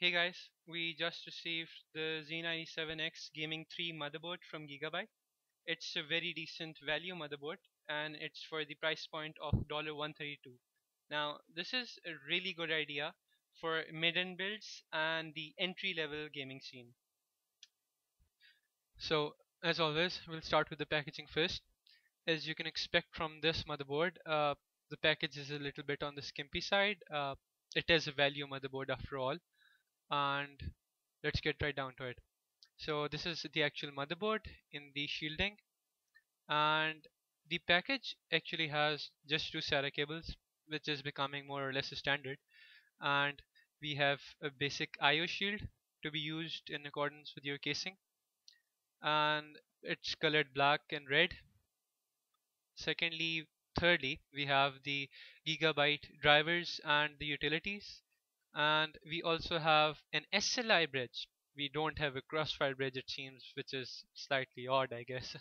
Hey guys, we just received the Z97X-Gaming 3 motherboard from Gigabyte. It's a very decent value motherboard and it's for the price point of $132. Now, this is a really good idea for mid-end builds and the entry-level gaming scene. So, as always, we'll start with the packaging first. As you can expect from this motherboard, the package is a little bit on the skimpy side. It is a value motherboard after all, and let's get right down to it. So this is the actual motherboard in the shielding, and the package actually has just two SATA cables, which is becoming more or less a standard. And we have a basic IO shield to be used in accordance with your casing, and it's colored black and red. Secondly, thirdly, we have the Gigabyte drivers and the utilities, and we also have an SLI bridge. We don't have a crossfire bridge, it seems, which is slightly odd, I guess.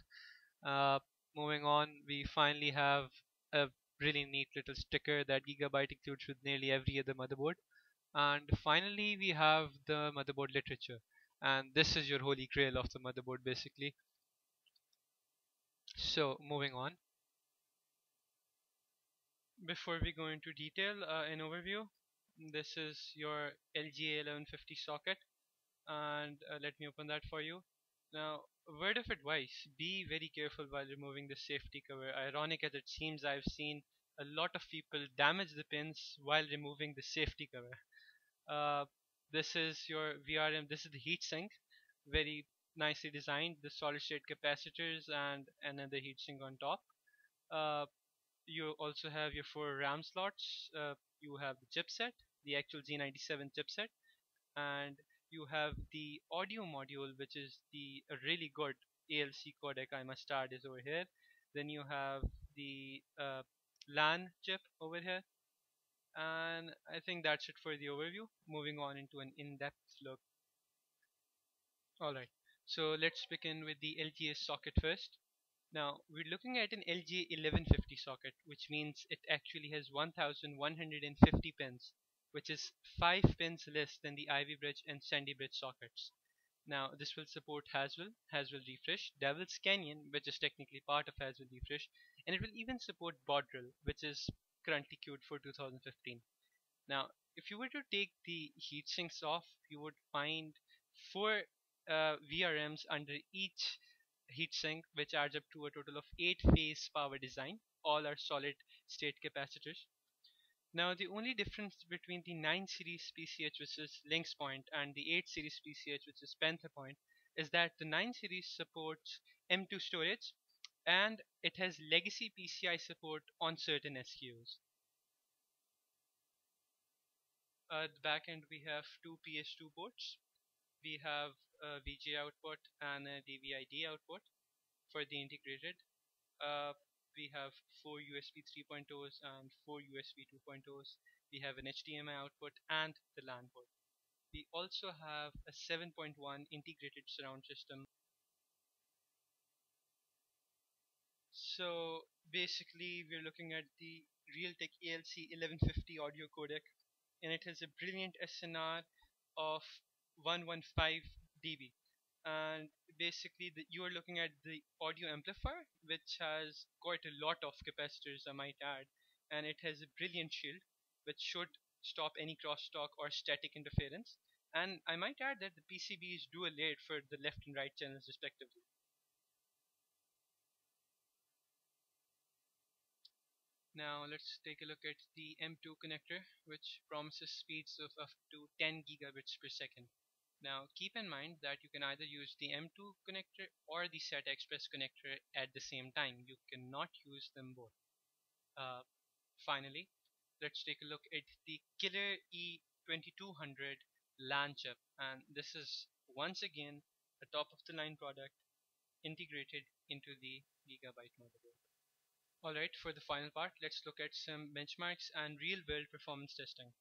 Uh, Moving on, we finally have a really neat little sticker that Gigabyte includes with nearly every other motherboard. And finally, we have the motherboard literature. And this is your holy grail of the motherboard, basically. So, moving on. Before we go into detail, an overview. This is your LGA 1150 socket, and let me open that for you. Now, a word of advice: be very careful while removing the safety cover. Ironic as it seems, I've seen a lot of people damage the pins while removing the safety cover. Uh, this is your VRM. This is the heatsink, very nicely designed. The solid state capacitors and another heatsink on top. Uh, you also have your four RAM slots. You have the chipset, the actual Z97 chipset, and you have the audio module, which is the a really good ALC codec, I must add, is over here. Then you have the LAN chip over here, and I think that's it for the overview. Moving on into an in-depth look. All right, so let's begin with the LGA socket first. Now, we're looking at an LGA 1150 socket, which means it actually has 1150 pins, which is 5 pins less than the Ivy Bridge and Sandy Bridge sockets. Now, this will support Haswell Refresh, Devil's Canyon, which is technically part of Haswell Refresh, and it will even support Baudril, which is currently queued for 2015. Now, if you were to take the heat sinks off, you would find four VRMs under each heatsink, which adds up to a total of 8 phase power design. All are solid state capacitors. Now, the only difference between the 9 series PCH, which is Lynx Point, and the 8 series PCH, which is Panther Point, is that the 9 series supports M2 storage and it has legacy PCI support on certain SKUs. At the back end, we have two PS2 ports. We have a VGA output and a DVI-D output for the integrated. Uh, we have four USB 3.0s and four USB 2.0s. We have an HDMI output and the LAN port. We also have a 7.1 integrated surround system. So basically, we're looking at the Realtek ALC 1150 audio codec, and it has a brilliant SNR of 115 dB. And basically, you are looking at the audio amplifier, which has quite a lot of capacitors, I might add, and it has a brilliant shield, which should stop any crosstalk or static interference. And I might add that the PCB is dual layered for the left and right channels, respectively. Now let's take a look at the M2 connector, which promises speeds of up to 10 gigabits per second. Now keep in mind that you can either use the M2 connector or the SATA Express connector at the same time. You cannot use them both. Uh, Finally, let's take a look at the Killer E2200 LAN chip, and this is once again a top of the line product integrated into the Gigabyte motherboard. Alright, for the final part, let's look at some benchmarks and real world performance testing.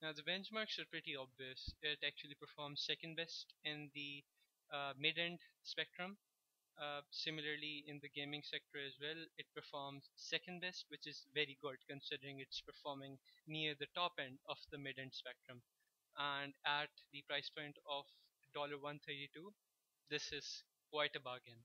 Now, the benchmarks are pretty obvious. It actually performs second best in the mid end spectrum. Similarly, in the gaming sector as well, it performs second best, which is very good considering it's performing near the top end of the mid end spectrum. and at the price point of $132, this is quite a bargain.